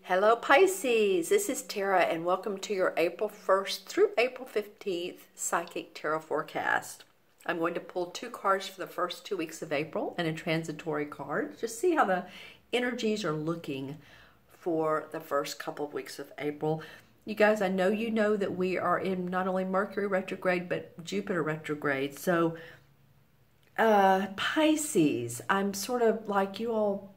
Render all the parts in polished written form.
Hello Pisces, this is Tara and welcome to your April 1st through April 15th Psychic Tarot Forecast. I'm going to pull two cards for the first 2 weeks of April and a transitory card. Just see how the energies are looking for the first couple of weeks of April. You guys, I know you know that we are in not only Mercury retrograde but Jupiter retrograde. So Pisces, I'm sort of like you all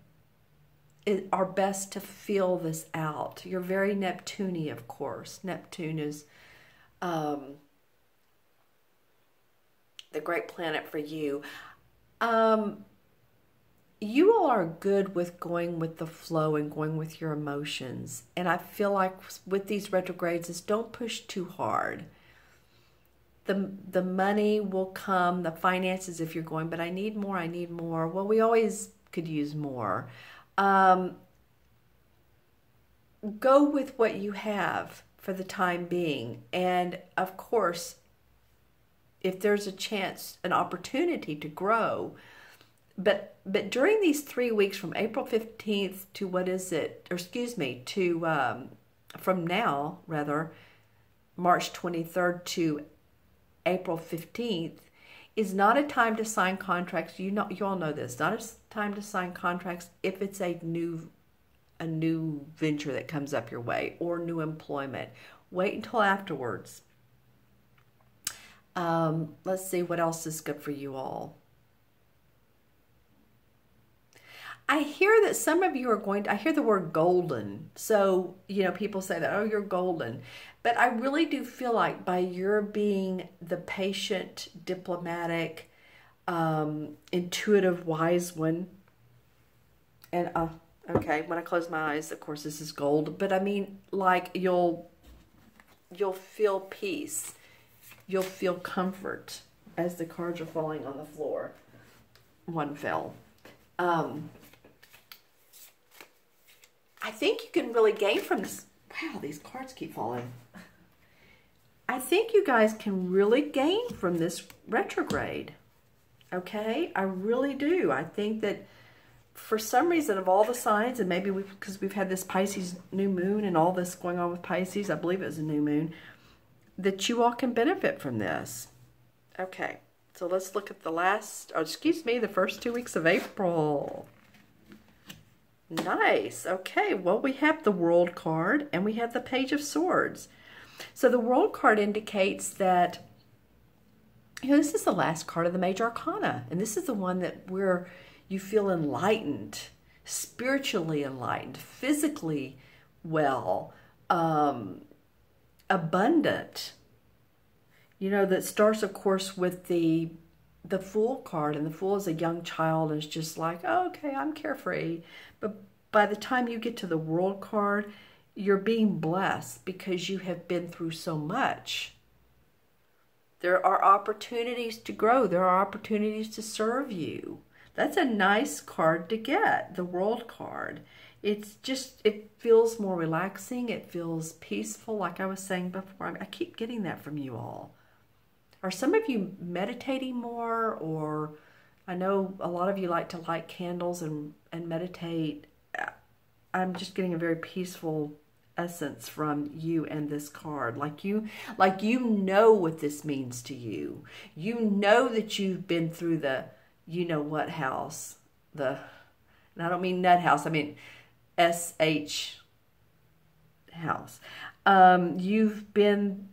are best to feel this out. You're very Neptune-y, of course. Neptune is the great planet for you. You all are good with going with the flow and going with your emotions. And I feel like with these retrogrades is don't push too hard. The money will come, the finances if you're going, but I need more, I need more. Well, we always could use more. Go with what you have for the time being. And of course, if there's a chance, an opportunity to grow, but during these 3 weeks from April 15th to what is it, or excuse me, to, from now, rather, March 23rd to April 15th, is not a time to sign contracts. You all know this. Not a time to sign contracts if it's a new venture that comes up your way or new employment. Wait until afterwards. Let's see what else is good for you all. I hear that some of you are going to, I hear the word golden. So, you know, people say that, oh, you're golden. But I really do feel like by your being the patient, diplomatic, intuitive, wise one, and okay, when I close my eyes, of course, this is gold. But I mean, like, you'll feel peace. You'll feel comfort as the cards are falling on the floor. One fell. I think you can really gain from this. Wow, these cards keep falling. I think you guys can really gain from this retrograde. Okay? I really do. I think that for some reason of all the signs, and maybe because we've had this Pisces new moon and all this going on with Pisces, I believe it was a new moon, that you all can benefit from this. Okay. So let's look at the the first 2 weeks of April. Nice. Okay, well, we have the World card and we have the Page of Swords. So the World card indicates that, you know, this is the last card of the Major Arcana. And this is the one that where you feel enlightened, spiritually enlightened, physically well, abundant. You know, that starts, of course, with the Fool card. And the Fool is a young child and is just like, oh, okay, I'm carefree. But by the time you get to the World card, you're being blessed because you have been through so much. There are opportunities to grow. There are opportunities to serve you. That's a nice card to get, the World card. It's just, it feels more relaxing. It feels peaceful, like I was saying before. I keep getting that from you all. Are some of you meditating more? Or I know a lot of you like to light candles and meditate. I'm just getting a very peaceful essence from you and this card. Like you know what this means to you. You know that you've been through the you know what house. And I don't mean nut house, I mean SH house. You've been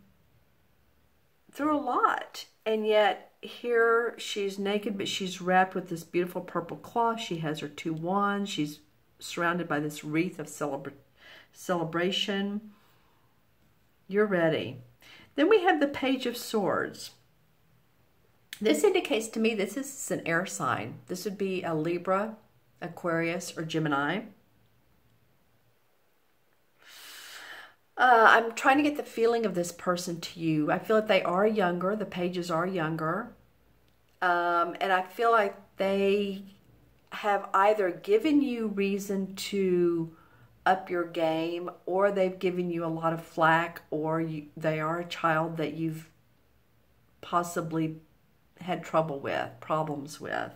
through a lot, and yet here she's naked, but she's wrapped with this beautiful purple cloth. She has her 2 wands. She's surrounded by this wreath of celebration. You're ready. Then we have the Page of Swords. This indicates to me this is an air sign. This would be a Libra, Aquarius, or Gemini. I'm trying to get the feeling of this person to you. I feel like they are younger. The pages are younger. And I feel like they have either given you reason to up your game, or they've given you a lot of flack, or they are a child that you've possibly had problems with.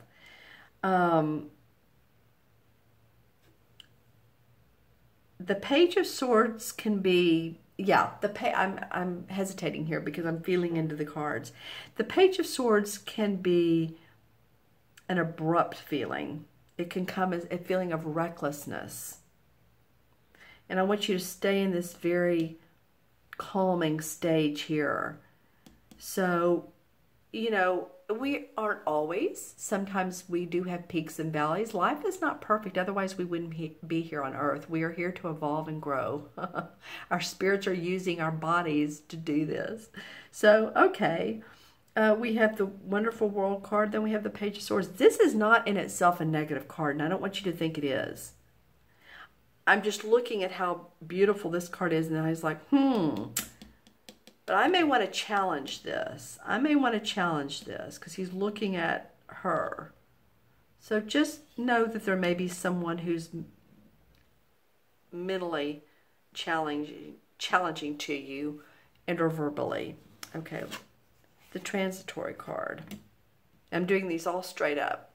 The Page of Swords can be, yeah, I'm hesitating here because I'm feeling into the cards. The Page of Swords can be an abrupt feeling. It can come as a feeling of recklessness. And I want you to stay in this very calming stage here. So, you know, we aren't always. Sometimes we do have peaks and valleys. Life is not perfect. Otherwise, we wouldn't be here on earth. We are here to evolve and grow. Our spirits are using our bodies to do this. So, okay. We have the Wonderful World card. Then we have the Page of Swords. This is not in itself a negative card, and I don't want you to think it is. I'm just looking at how beautiful this card is, and I was like, But I may want to challenge this. I may want to challenge this because he's looking at her. So just know that there may be someone who's mentally challenging to you and or verbally. Okay, the Transitory card. I'm doing these all straight up.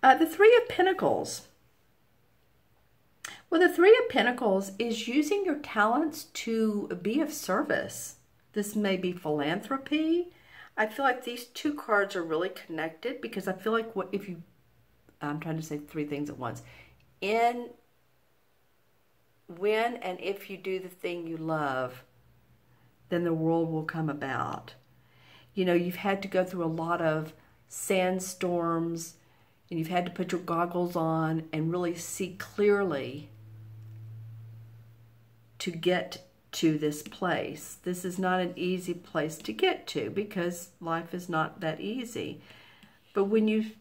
The Three of Pentacles. Well, the Three of Pentacles is using your talents to be of service. This may be philanthropy. I feel like these two cards are really connected because I feel like I'm trying to say three things at once. When and if you do the thing you love, then the world will come about. You know, you've had to go through a lot of sandstorms and you've had to put your goggles on and really see clearly to get to this place. This is not an easy place to get to because life is not that easy. But when you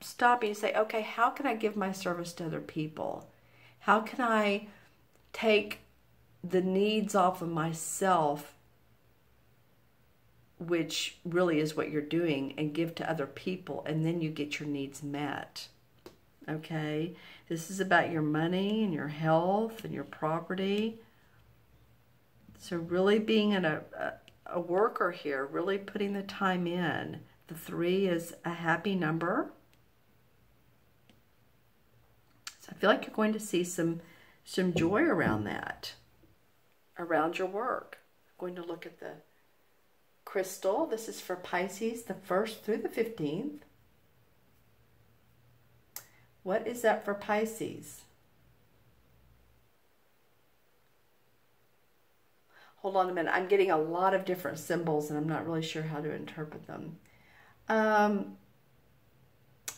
stop and you say, okay, how can I give my service to other people? How can I take the needs off of myself, which really is what you're doing, and give to other people, and then you get your needs met. Okay? This is about your money and your health and your property. So really being a worker here, really putting the time in. The 3 is a happy number. So I feel like you're going to see some joy around that, around your work. I'm going to look at the crystal. This is for Pisces, the 1st through the 15th. What is that for Pisces? Hold on a minute. I'm getting a lot of different symbols and I'm not really sure how to interpret them.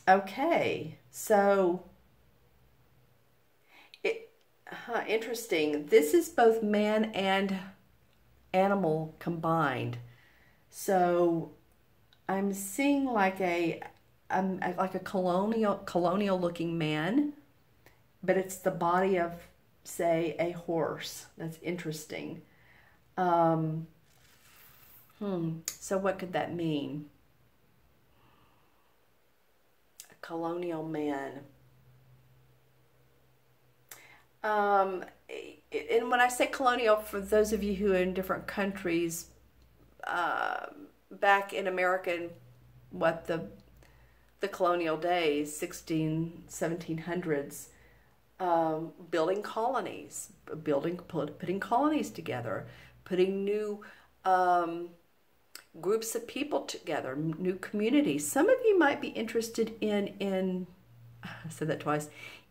Okay, so interesting. This is both man and animal combined. So I'm seeing like a colonial looking man, but it's the body of, say, a horse. That's interesting. So what could that mean? A colonial man. And when I say colonial, for those of you who are in different countries, back in America in the colonial days, 1700s, building colonies, putting colonies together, putting new groups of people together, new communities. Some of you might be interested in I said that twice,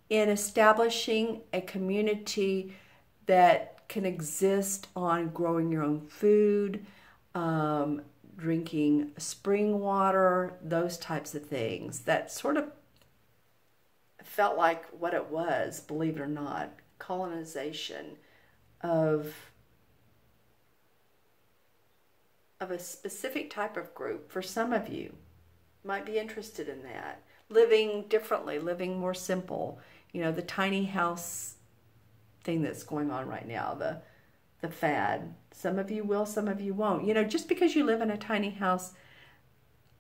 in establishing a community that can exist on growing your own food, drinking spring water, those types of things. That sort of felt like what it was, believe it or not, colonization of a specific type of group. For some of you might be interested in that. Living differently, living more simple. You know, the tiny house thing that's going on right now, the fad. Some of you will, some of you won't. You know, just because you live in a tiny house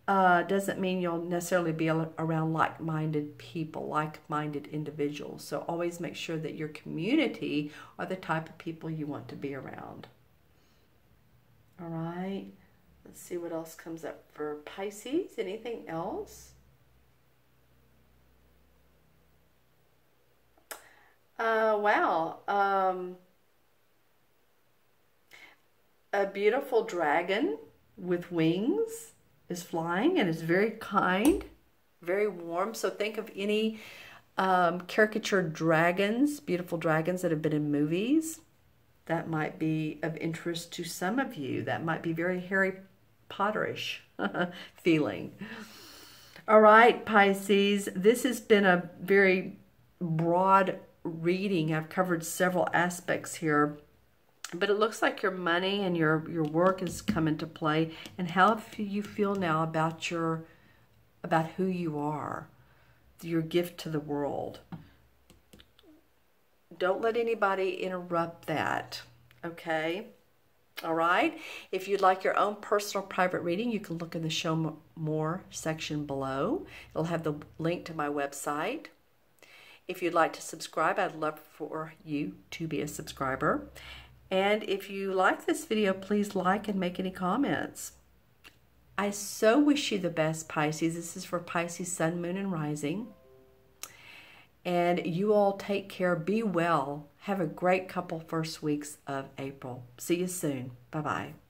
doesn't mean you'll necessarily be around like-minded people, like-minded individuals. So always make sure that your community are the type of people you want to be around. All right. Let's see what else comes up for Pisces. Anything else? Wow. A beautiful dragon with wings is flying and is very kind, very warm. So think of any caricatured dragons, beautiful dragons that have been in movies. That might be of interest to some of you. That might be very Harry Potterish feeling. All right, Pisces, this has been a very broad reading. I've covered several aspects here, but it looks like your money and your work has come into play. And how do you feel now about who you are, your gift to the world? Don't let anybody interrupt that, okay? All right. If you'd like your own personal private reading, you can look in the Show More section below. It'll have the link to my website. If you'd like to subscribe, I'd love for you to be a subscriber. And if you like this video, please like and make any comments. I so wish you the best, Pisces. This is for Pisces, Sun, Moon, and Rising. And you all take care. Be well. Have a great couple first weeks of April. See you soon. Bye-bye.